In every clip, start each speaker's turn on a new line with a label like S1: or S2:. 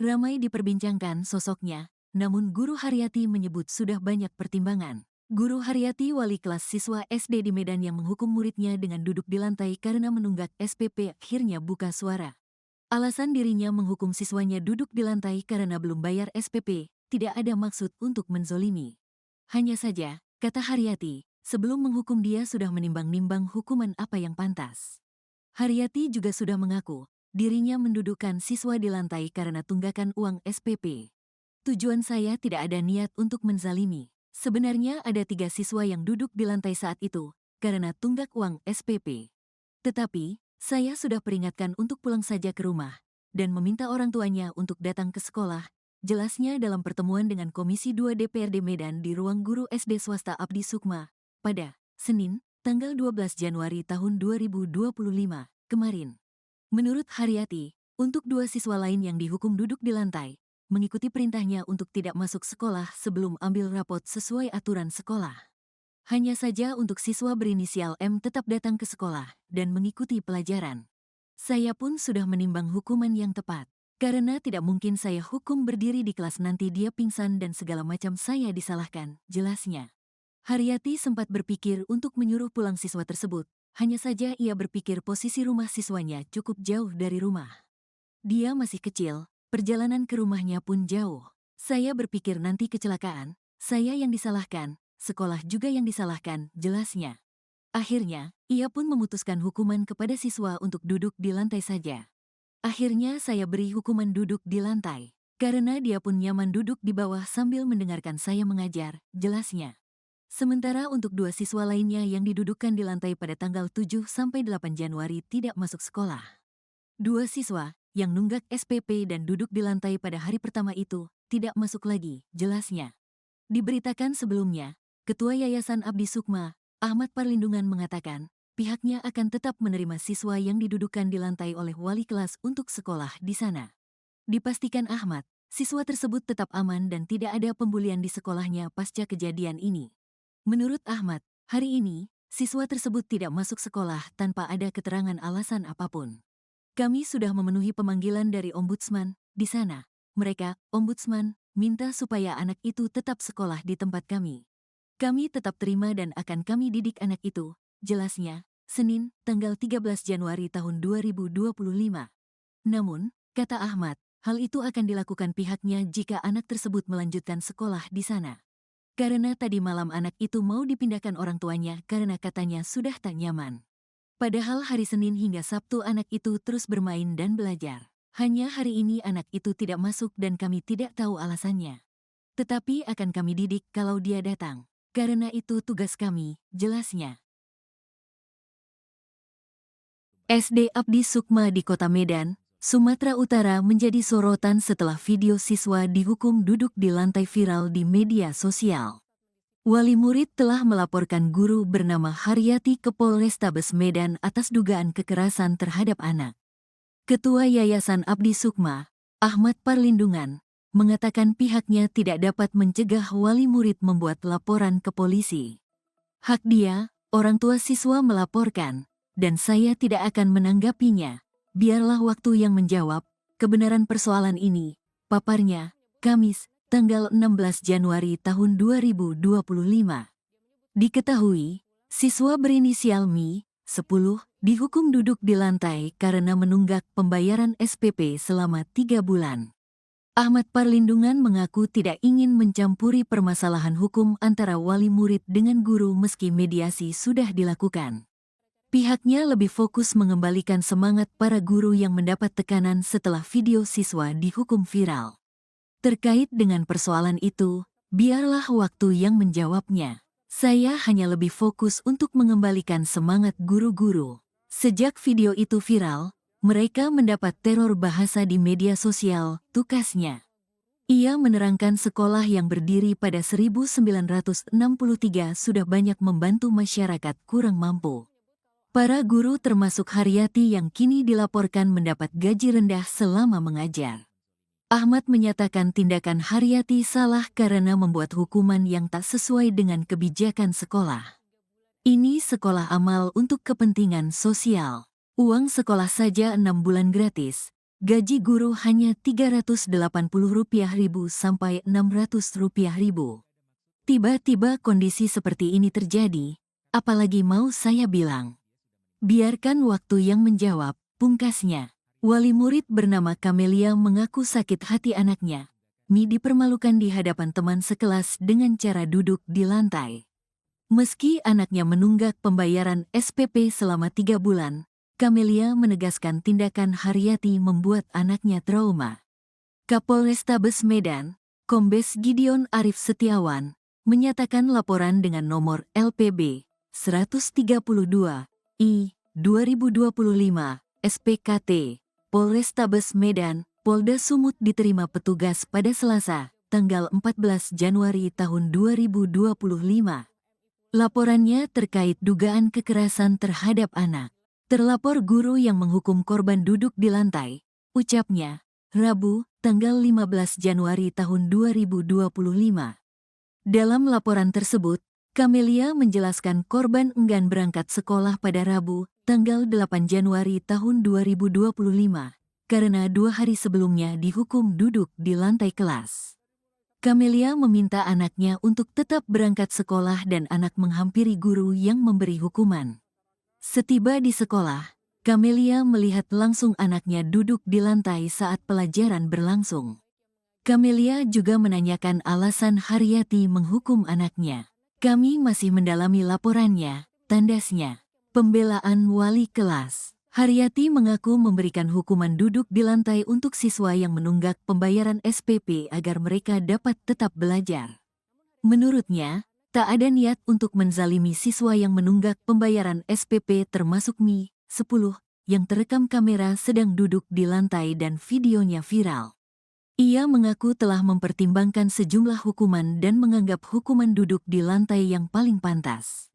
S1: Ramai diperbincangkan sosoknya, namun Guru Haryati menyebut sudah banyak pertimbangan. Guru Haryati wali kelas siswa SD di Medan yang menghukum muridnya dengan duduk di lantai karena menunggak SPP akhirnya buka suara. Alasan dirinya menghukum siswanya duduk di lantai karena belum bayar SPP, tidak ada maksud untuk menzolimi. Hanya saja, kata Haryati, sebelum menghukum dia sudah menimbang-nimbang hukuman apa yang pantas. Haryati juga sudah mengaku, dirinya mendudukkan siswa di lantai karena tunggakan uang SPP. Tujuan saya tidak ada niat untuk menzalimi. Sebenarnya ada 3 siswa yang duduk di lantai saat itu, karena tunggak uang SPP. Tetapi, saya sudah peringatkan untuk pulang saja ke rumah, dan meminta orang tuanya untuk datang ke sekolah, jelasnya dalam pertemuan dengan Komisi 2 DPRD Medan di ruang guru SD swasta Abdi Sukma, pada Senin, tanggal 12 Januari tahun 2025, kemarin. Menurut Haryati, untuk 2 siswa lain yang dihukum duduk di lantai, mengikuti perintahnya untuk tidak masuk sekolah sebelum ambil rapot sesuai aturan sekolah. Hanya saja untuk siswa berinisial M tetap datang ke sekolah dan mengikuti pelajaran. Saya pun sudah menimbang hukuman yang tepat, karena tidak mungkin saya hukum berdiri di kelas nanti dia pingsan dan segala macam saya disalahkan, jelasnya. Haryati sempat berpikir untuk menyuruh pulang siswa tersebut, hanya saja ia berpikir posisi rumah siswanya cukup jauh dari rumah. Dia masih kecil, perjalanan ke rumahnya pun jauh. Saya berpikir nanti kecelakaan, saya yang disalahkan, sekolah juga yang disalahkan, jelasnya. Akhirnya, ia pun memutuskan hukuman kepada siswa untuk duduk di lantai saja. Akhirnya saya beri hukuman duduk di lantai, karena dia pun nyaman duduk di bawah sambil mendengarkan saya mengajar, jelasnya. Sementara untuk 2 siswa lainnya yang didudukkan di lantai pada tanggal 7-8 Januari tidak masuk sekolah. 2 siswa yang nunggak SPP dan duduk di lantai pada hari pertama itu tidak masuk lagi, jelasnya. Diberitakan sebelumnya, Ketua Yayasan Abdi Sukma, Ahmad Parlindungan mengatakan, pihaknya akan tetap menerima siswa yang didudukkan di lantai oleh wali kelas untuk sekolah di sana. Dipastikan Ahmad, siswa tersebut tetap aman dan tidak ada pembulian di sekolahnya pasca kejadian ini. Menurut Ahmad, hari ini, siswa tersebut tidak masuk sekolah tanpa ada keterangan alasan apapun. Kami sudah memenuhi pemanggilan dari ombudsman di sana. Mereka, ombudsman, minta supaya anak itu tetap sekolah di tempat kami. Kami tetap terima dan akan kami didik anak itu, jelasnya, Senin, tanggal 13 Januari tahun 2025. Namun, kata Ahmad, hal itu akan dilakukan pihaknya jika anak tersebut melanjutkan sekolah di sana. Karena tadi malam anak itu mau dipindahkan orang tuanya karena katanya sudah tak nyaman. Padahal hari Senin hingga Sabtu anak itu terus bermain dan belajar. Hanya hari ini anak itu tidak masuk dan kami tidak tahu alasannya. Tetapi akan kami didik kalau dia datang. Karena itu tugas kami, jelasnya. SD Abdi Sukma di Kota Medan, Sumatera Utara menjadi sorotan setelah video siswa dihukum duduk di lantai viral di media sosial. Wali murid telah melaporkan guru bernama Haryati ke Polrestabes Medan atas dugaan kekerasan terhadap anak. Ketua Yayasan Abdi Sukma, Ahmad Parlindungan, mengatakan pihaknya tidak dapat mencegah wali murid membuat laporan ke polisi. Hak dia, orang tua siswa melaporkan, dan saya tidak akan menanggapinya. Biarlah waktu yang menjawab kebenaran persoalan ini, paparnya, Kamis, tanggal 16 Januari tahun 2025. Diketahui, siswa berinisial Mi, 10, dihukum duduk di lantai karena menunggak pembayaran SPP selama 3 bulan. Ahmad Parlindungan mengaku tidak ingin mencampuri permasalahan hukum antara wali murid dengan guru meski mediasi sudah dilakukan. Pihaknya lebih fokus mengembalikan semangat para guru yang mendapat tekanan setelah video siswa dihukum viral. Terkait dengan persoalan itu, biarlah waktu yang menjawabnya. Saya hanya lebih fokus untuk mengembalikan semangat guru-guru. Sejak video itu viral, mereka mendapat teror bahasa di media sosial, tukasnya. Ia menerangkan sekolah yang berdiri pada 1963 sudah banyak membantu masyarakat kurang mampu. Para guru termasuk Haryati yang kini dilaporkan mendapat gaji rendah selama mengajar. Ahmad menyatakan tindakan Haryati salah karena membuat hukuman yang tak sesuai dengan kebijakan sekolah. Ini sekolah amal untuk kepentingan sosial. Uang sekolah saja 6 bulan gratis, Gaji guru hanya Rp380.000 sampai Rp600.000. Tiba-tiba kondisi seperti ini terjadi, apalagi mau saya bilang. Biarkan waktu yang menjawab, pungkasnya. Wali murid bernama Kamelia mengaku sakit hati anaknya. Mi dipermalukan di hadapan teman sekelas dengan cara duduk di lantai. Meski anaknya menunggak pembayaran SPP selama 3 bulan, Kamelia menegaskan tindakan Haryati membuat anaknya trauma. Kapolrestabes Medan, Kombes Gideon Arif Setiawan, menyatakan laporan dengan nomor LPB 132 I 2025 SPKT Polrestabes Medan, Polda Sumut diterima petugas pada Selasa, tanggal 14 Januari tahun 2025. Laporannya terkait dugaan kekerasan terhadap anak. Terlapor guru yang menghukum korban duduk di lantai, ucapnya, Rabu, tanggal 15 Januari tahun 2025. Dalam laporan tersebut, Kamelia menjelaskan korban enggan berangkat sekolah pada Rabu, tanggal 8 Januari tahun 2025, karena 2 hari sebelumnya dihukum duduk di lantai kelas. Kamelia meminta anaknya untuk tetap berangkat sekolah dan anak menghampiri guru yang memberi hukuman. Setiba di sekolah, Kamelia melihat langsung anaknya duduk di lantai saat pelajaran berlangsung. Kamelia juga menanyakan alasan Haryati menghukum anaknya. Kami masih mendalami laporannya, tandasnya. Pembelaan wali kelas. Haryati mengaku memberikan hukuman duduk di lantai untuk siswa yang menunggak pembayaran SPP agar mereka dapat tetap belajar. Menurutnya, tak ada niat untuk menzalimi siswa yang menunggak pembayaran SPP termasuk Mi, 10, yang terekam kamera sedang duduk di lantai dan videonya viral. Ia mengaku telah mempertimbangkan sejumlah hukuman dan menganggap hukuman duduk di lantai yang paling pantas.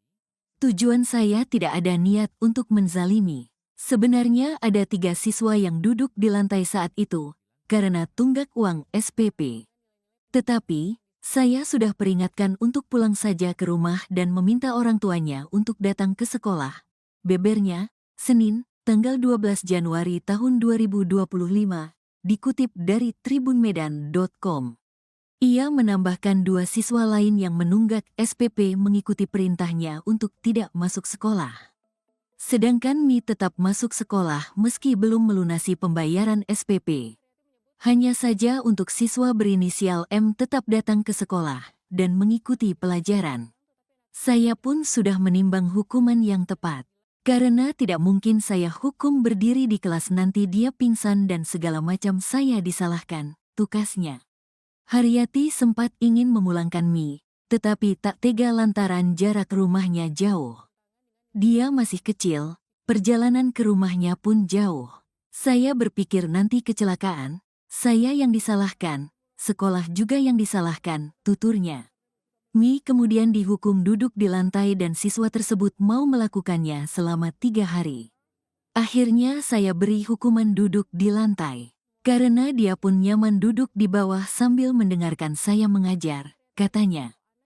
S1: Tujuan saya tidak ada niat untuk menzalimi. Sebenarnya ada 3 siswa yang duduk di lantai saat itu, karena tunggak uang SPP. Tetapi, saya sudah peringatkan untuk pulang saja ke rumah dan meminta orang tuanya untuk datang ke sekolah. Bebernya, Senin, tanggal 12 Januari tahun 2025, dikutip dari tribunmedan.com. Ia menambahkan 2 siswa lain yang menunggak SPP mengikuti perintahnya untuk tidak masuk sekolah. Sedangkan Mi tetap masuk sekolah meski belum melunasi pembayaran SPP. Hanya saja untuk siswa berinisial M tetap datang ke sekolah dan mengikuti pelajaran. Saya pun sudah menimbang hukuman yang tepat. Karena tidak mungkin saya hukum berdiri di kelas nanti dia pingsan dan segala macam saya disalahkan, tukasnya. Haryati sempat ingin memulangkan Mi, tetapi tak tega lantaran jarak rumahnya jauh. Dia masih kecil, perjalanan ke rumahnya pun jauh. Saya berpikir nanti kecelakaan, saya yang disalahkan, sekolah juga yang disalahkan, tuturnya. Mi kemudian dihukum duduk di lantai dan siswa tersebut mau melakukannya selama 3 hari. Akhirnya saya beri hukuman duduk di lantai. Karena dia pun nyaman duduk di bawah sambil mendengarkan saya mengajar, katanya.